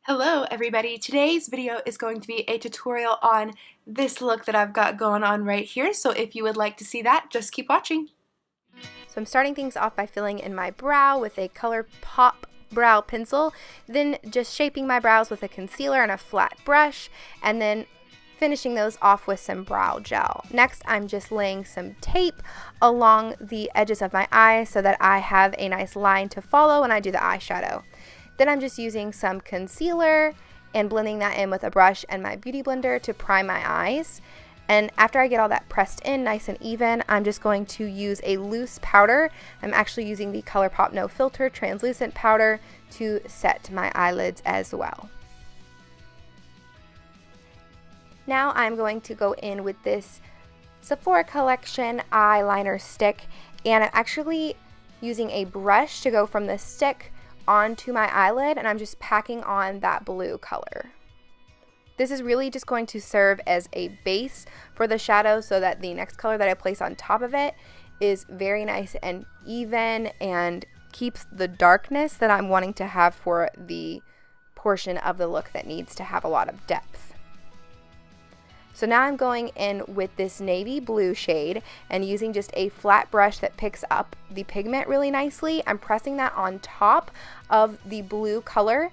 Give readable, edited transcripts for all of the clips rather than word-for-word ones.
Hello everybody, today's video is going to be a tutorial on this look that I've got going on right here, so if you would like to see that, just keep watching. So I'm starting things off by filling in my brow with a ColourPop brow pencil, then just shaping my brows with a concealer and a flat brush, and then finishing those off with some brow gel. Next, I'm just laying some tape along the edges of my eyes so that I have a nice line to follow when I do the eyeshadow. Then I'm just using some concealer and blending that in with a brush and my beauty blender to prime my eyes. And after I get all that pressed in nice and even, I'm just going to use a loose powder. I'm actually using the ColourPop No Filter translucent powder to set my eyelids as well. Now I'm going to go in with this Sephora Collection eyeliner stick, and I'm actually using a brush to go from the stick onto my eyelid, and I'm just packing on that blue color. This is really just going to serve as a base for the shadow so that the next color that I place on top of it is very nice and even and keeps the darkness that I'm wanting to have for the portion of the look that needs to have a lot of depth. So now I'm going in with this navy blue shade and using just a flat brush that picks up the pigment really nicely. I'm pressing that on top of the blue color,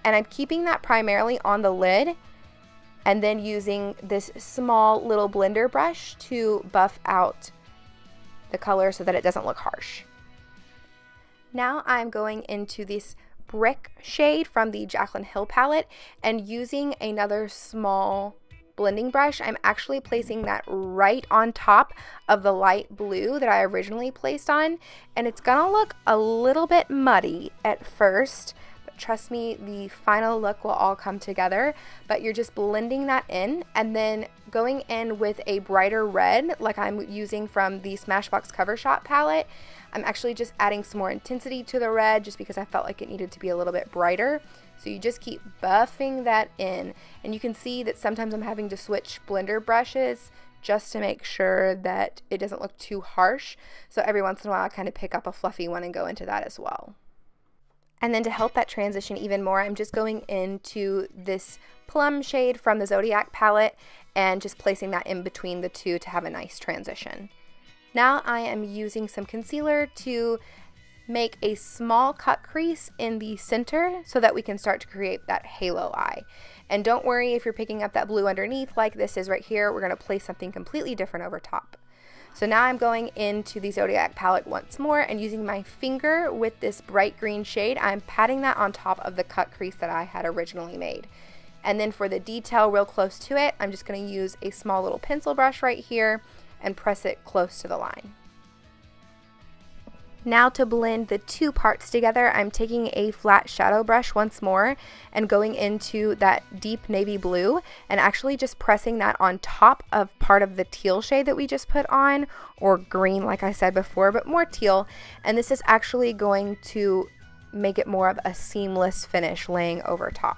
and I'm keeping that primarily on the lid, and then using this small little blender brush to buff out the color so that it doesn't look harsh. Now I'm going into this brick shade from the Jaclyn Hill palette and using another small blending brush. I'm actually placing that right on top of the light blue that I originally placed on, and it's gonna look a little bit muddy at first, but trust me, the final look will all come together. But you're just blending that in and then going in with a brighter red like I'm using from the Smashbox Cover Shop palette. I'm actually just adding some more intensity to the red just because I felt like it needed to be a little bit brighter. So you just keep buffing that in, and you can see that sometimes I'm having to switch blender brushes just to make sure that it doesn't look too harsh. So every once in a while I kind of pick up a fluffy one and go into that as well. And then to help that transition even more, I'm just going into this plum shade from the Zodiac palette and just placing that in between the two to have a nice transition. Now I am using some concealer to make a small cut crease in the center so that we can start to create that halo eye. And don't worry if you're picking up that blue underneath like this is right here. We're going to place something completely different over top. So now I'm going into the Zodiac palette once more and using my finger with this bright green shade, I'm patting that on top of the cut crease that I had originally made. And then for the detail real close to it, I'm just going to use a small little pencil brush right here and press it close to the line. Now to blend the two parts together, I'm taking a flat shadow brush once more and going into that deep navy blue and actually just pressing that on top of part of the teal shade that we just put on, or green like I said before, but more teal. And this is actually going to make it more of a seamless finish laying over top.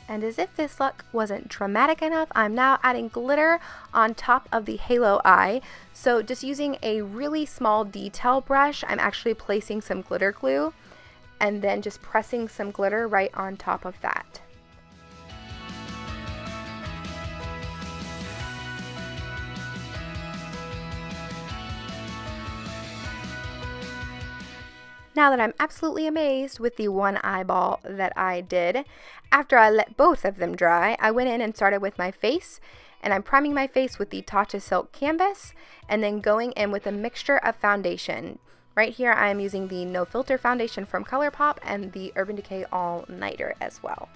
And as if this look wasn't dramatic enough, I'm now adding glitter on top of the halo eye. So just using a really small detail brush, I'm actually placing some glitter glue and then just pressing some glitter right on top of that. Now that I'm absolutely amazed with the one eyeball that I did, after I let both of them dry, I went in and started with my face, and I'm priming my face with the Tatcha Silk Canvas, and then going in with a mixture of foundation. Right here I am using the No Filter foundation from ColourPop and the Urban Decay All Nighter as well.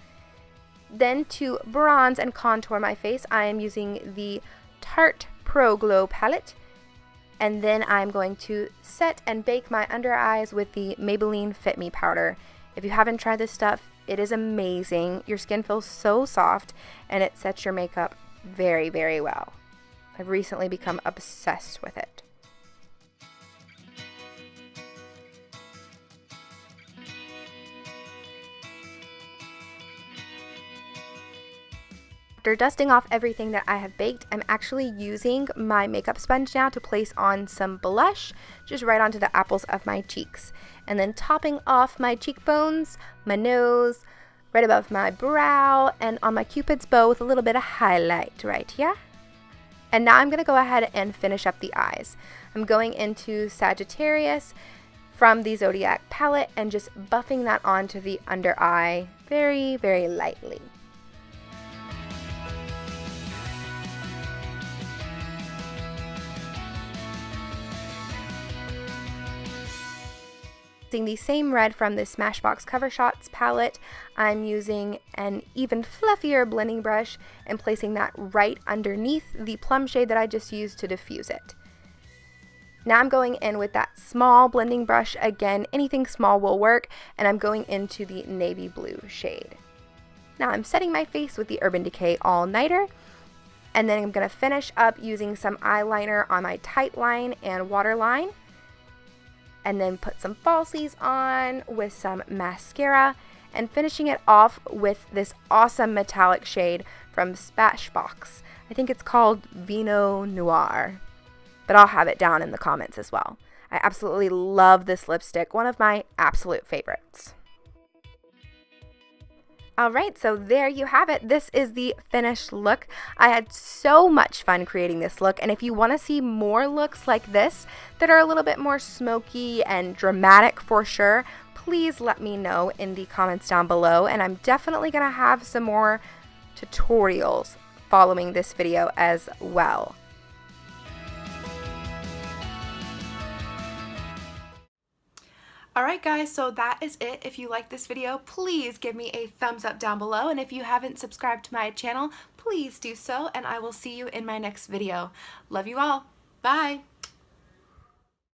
Then to bronze and contour my face, I am using the Tarte Pro Glow palette. And then I'm going to set and bake my under eyes with the Maybelline Fit Me powder. If you haven't tried this stuff, it is amazing. Your skin feels so soft and it sets your makeup very, very well. I've recently become obsessed with it. After dusting off everything that I have baked, I'm actually using my makeup sponge now to place on some blush, just right onto the apples of my cheeks. And then topping off my cheekbones, my nose, right above my brow, and on my cupid's bow with a little bit of highlight right here. And now I'm going to go ahead and finish up the eyes. I'm going into Sagittarius from the Zodiac palette and just buffing that onto the under eye very, very lightly. Using the same red from the Smashbox Cover Shots palette, I'm using an even fluffier blending brush and placing that right underneath the plum shade that I just used to diffuse it. Now I'm going in with that small blending brush again, anything small will work, and I'm going into the navy blue shade. Now I'm setting my face with the Urban Decay All Nighter, and then I'm going to finish up using some eyeliner on my tight line and waterline. And then put some falsies on with some mascara and finishing it off with this awesome metallic shade from Smashbox. I think it's called Vino Noir, but I'll have it down in the comments as well. I absolutely love this lipstick, one of my absolute favorites. Alright, so there you have it. This is the finished look. I had so much fun creating this look, and if you want to see more looks like this that are a little bit more smoky and dramatic for sure, please let me know in the comments down below, and I'm definitely going to have some more tutorials following this video as well. Alright guys, so that is it. If you like this video, please give me a thumbs up down below, and if you haven't subscribed to my channel, please do so, and I will see you in my next video. Love you all. Bye!